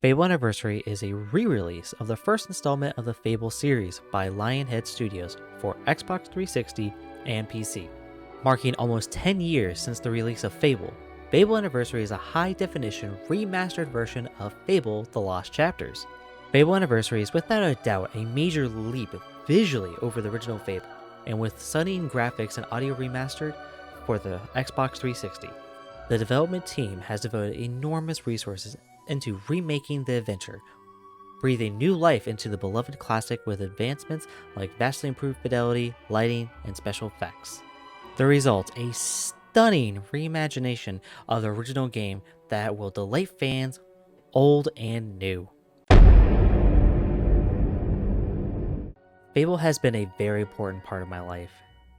Fable Anniversary is a re-release of the first installment of the Fable series by Lionhead Studios for Xbox 360 and PC. Marking almost 10 years since the release of Fable, Fable Anniversary is a high-definition remastered version of Fable: The Lost Chapters. Fable Anniversary is without a doubt a major leap visually over the original Fable, and with stunning graphics and audio remastered for the Xbox 360. The development team has devoted enormous resources into remaking the adventure, breathing new life into the beloved classic with advancements like vastly improved fidelity, lighting, and special effects. The result, a stunning reimagination of the original game that will delight fans old and new. Fable has been a very important part of my life.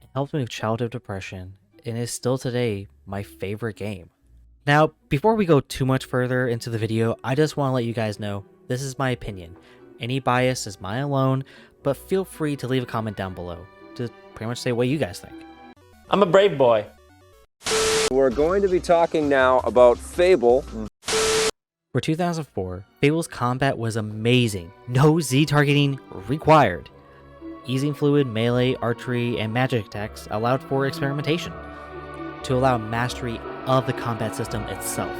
It helped me with childhood depression, and is still today my favorite game. Now, before we go too much further into the video, I just want to let you guys know, this is my opinion. Any bias is mine alone, but feel free to leave a comment down below to pretty much say what you guys think. I'm a brave boy. We're going to be talking now about Fable. For 2004, Fable's combat was amazing. No Z targeting required. Easing fluid, melee, archery, and magic attacks allowed for experimentation to allow mastery of the combat system itself.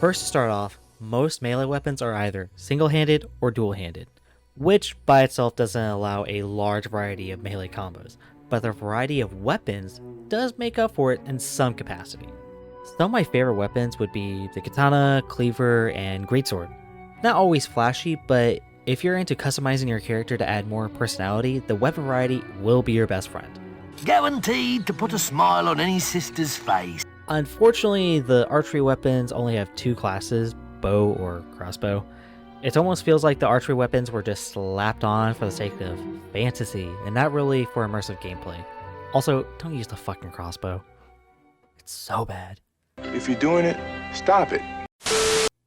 First to start off, most melee weapons are either single-handed or dual-handed, which by itself doesn't allow a large variety of melee combos, but the variety of weapons does make up for it in some capacity. Some of my favorite weapons would be the katana, cleaver, and greatsword. Not always flashy, but if you're into customizing your character to add more personality, the weapon variety will be your best friend. Guaranteed to put a smile on any sister's face. Unfortunately, the archery weapons only have two classes, bow or crossbow. It almost feels like the archery weapons were just slapped on for the sake of fantasy and not really for immersive gameplay. Also, don't use the fucking crossbow. It's so bad. If you're doing it, stop it.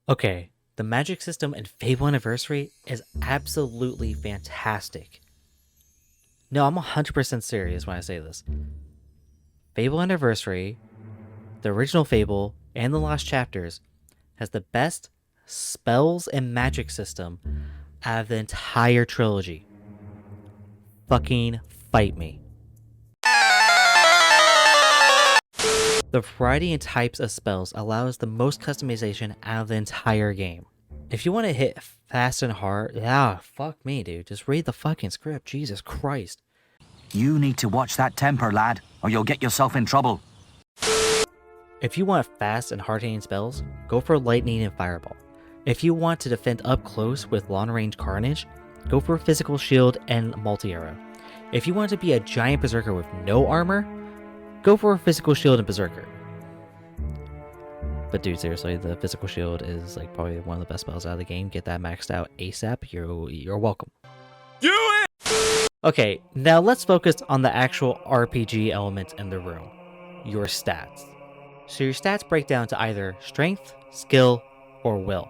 Okay, the magic system in Fable Anniversary is absolutely fantastic. No, I'm 100% serious when I say this. Fable Anniversary, the original Fable, and the Lost Chapters has the best spells and magic system out of the entire trilogy. Fucking fight me. The variety and types of spells allows the most customization out of the entire game. If you want to hit fast and hard, yeah, fuck me, dude. Just read the fucking script, Jesus Christ. You need to watch that temper, lad, or you'll get yourself in trouble. If you want fast and hard-hitting spells, go for Lightning and Fireball. If you want to defend up close with long-range Carnage, go for Physical Shield and Multi-Arrow. If you want to be a giant Berserker with no armor, go for Physical Shield and Berserker. But dude, seriously, the Physical Shield is like probably one of the best spells out of the game. Get that maxed out ASAP. You're welcome. Do it! Okay, now let's focus on the actual RPG element in the room. Your stats. So your stats break down to either strength, skill, or will.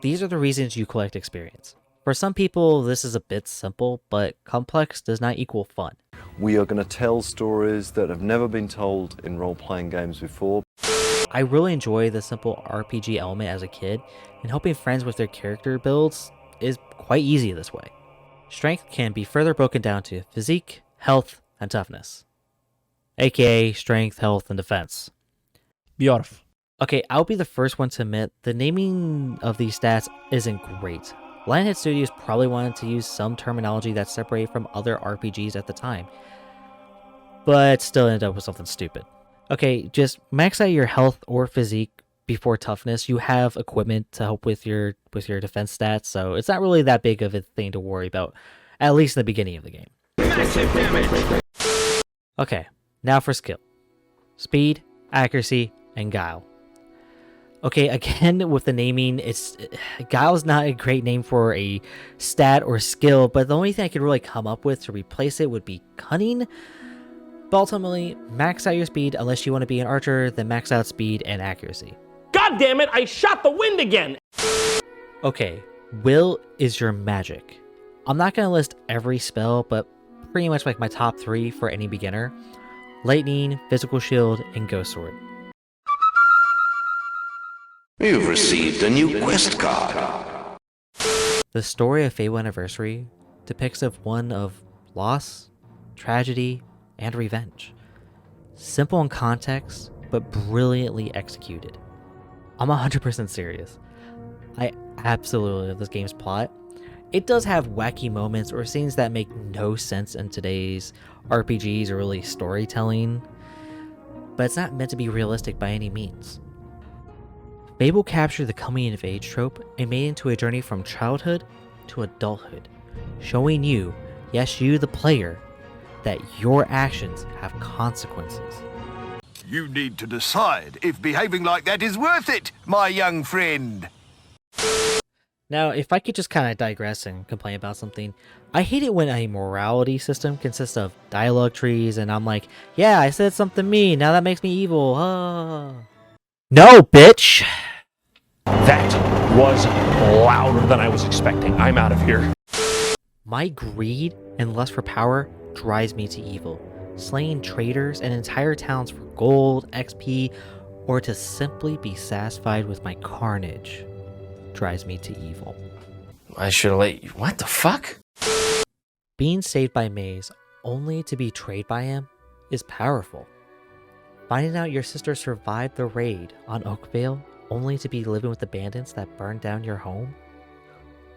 These are the reasons you collect experience. For some people, this is a bit simple, but complex does not equal fun. We are going to tell stories that have never been told in role-playing games before. I really enjoy the simple RPG element as a kid, and helping friends with their character builds is quite easy this way. Strength can be further broken down to physique, health, and toughness. AKA strength, health, and defense. Beautiful. Okay, I'll be the first one to admit the naming of these stats isn't great. Lionhead Studios probably wanted to use some terminology that's separated from other RPGs at the time, but still ended up with something stupid. Okay, just max out your health or physique before toughness. You have equipment to help with your defense stats, so it's not really that big of a thing to worry about, at least in the beginning of the game. Massive damage! Okay, now for skill. Speed, accuracy, and Guile. Okay, again, with the naming, Guile's not a great name for a stat or skill, but the only thing I could really come up with to replace it would be cunning. But ultimately, max out your speed unless you want to be an archer, then max out speed and accuracy. God damn it, I shot the wind again! Okay, will is your magic. I'm not going to list every spell, but pretty much like my top 3 for any beginner. Lightning, Physical Shield, and Ghost Sword. You've received a new quest card. The story of Fable Anniversary depicts one of loss, tragedy, and revenge. Simple in context, but brilliantly executed. I'm 100% serious. I absolutely love this game's plot. It does have wacky moments or scenes that make no sense in today's RPGs or really storytelling, but it's not meant to be realistic by any means. Fable captured the coming of age trope and made it into a journey from childhood to adulthood, showing you, yes you the player, that your actions have consequences. You need to decide if behaving like that is worth it, my young friend. Now, if I could just kind of digress and complain about something, I hate it when a morality system consists of dialogue trees and I'm like, yeah, I said something mean, now that makes me evil. No, bitch! That was louder than I was expecting. I'm out of here. My greed and lust for power drives me to evil. Slaying traitors and entire towns for gold, XP, or to simply be satisfied with my carnage drives me to evil. I should have let you. What the fuck? Being saved by Maze only to be betrayed by him is powerful. Finding out your sister survived the raid on Oakvale only to be living with the bandits that burned down your home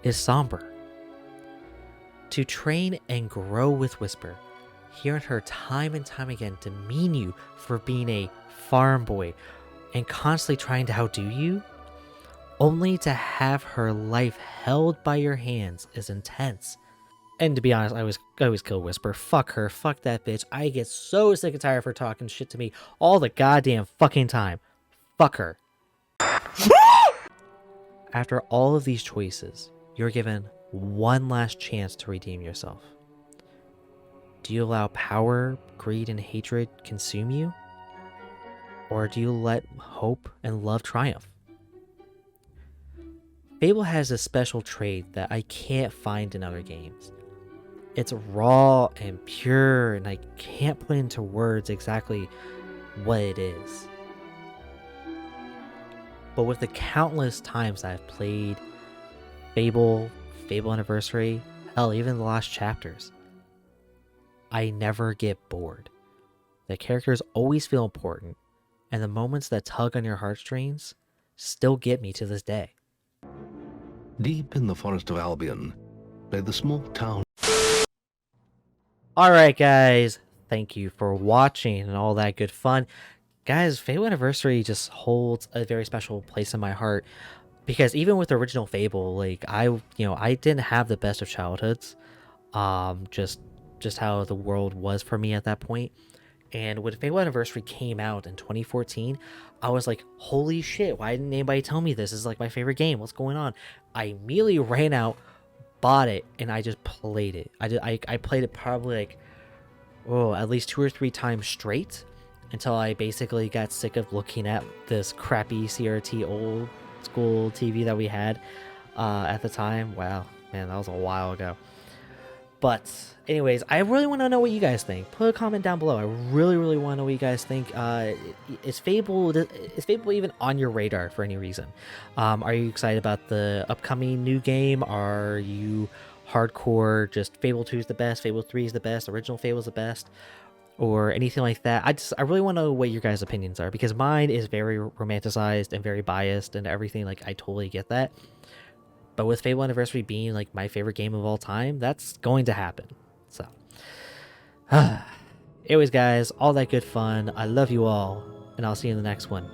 is somber. To train and grow with Whisper, hearing her time and time again demean you for being a farm boy and constantly trying to outdo you, only to have her life held by your hands is intense. And to be honest, I always kill Whisper. Fuck her. Fuck that bitch. I get so sick and tired of her talking shit to me all the goddamn fucking time. Fuck her. After all of these choices, you're given one last chance to redeem yourself. Do you allow power, greed, and hatred consume you? Or do you let hope and love triumph? Fable has a special trait that I can't find in other games. It's raw and pure, and I can't put into words exactly what it is. But with the countless times I've played Fable, Fable Anniversary, hell, even the Lost Chapters, I never get bored. The characters always feel important, and the moments that tug on your heartstrings still get me to this day. Deep in the forest of Albion lay the small town. Alright guys, thank you for watching and all that good fun. Guys, Fable Anniversary just holds a very special place in my heart because even with the original Fable, like I didn't have the best of childhoods. Just how the world was for me at that point. And when Fable Anniversary came out in 2014, I was like, holy shit, why didn't anybody tell me this? This is like my favorite game. What's going on? I immediately ran out, bought it, and I just played it. I played it probably like, at least 2 or 3 times straight until I basically got sick of looking at this crappy CRT old school TV that we had at the time. Wow, man, that was a while ago. But anyways, I really want to know what you guys think. Put a comment down below. I really want to know what you guys think. Is Fable even on your radar for any reason? Are you excited about the upcoming new game? Are you hardcore just Fable 2 is the best, Fable 3 is the best, original Fable is the best, or anything like that? I really want to know what your guys' opinions are, because mine is very romanticized and very biased and everything. Like, I totally get that. But with Fable Anniversary being like my favorite game of all time, that's going to happen. So, anyways, guys, all that good fun. I love you all, and I'll see you in the next one.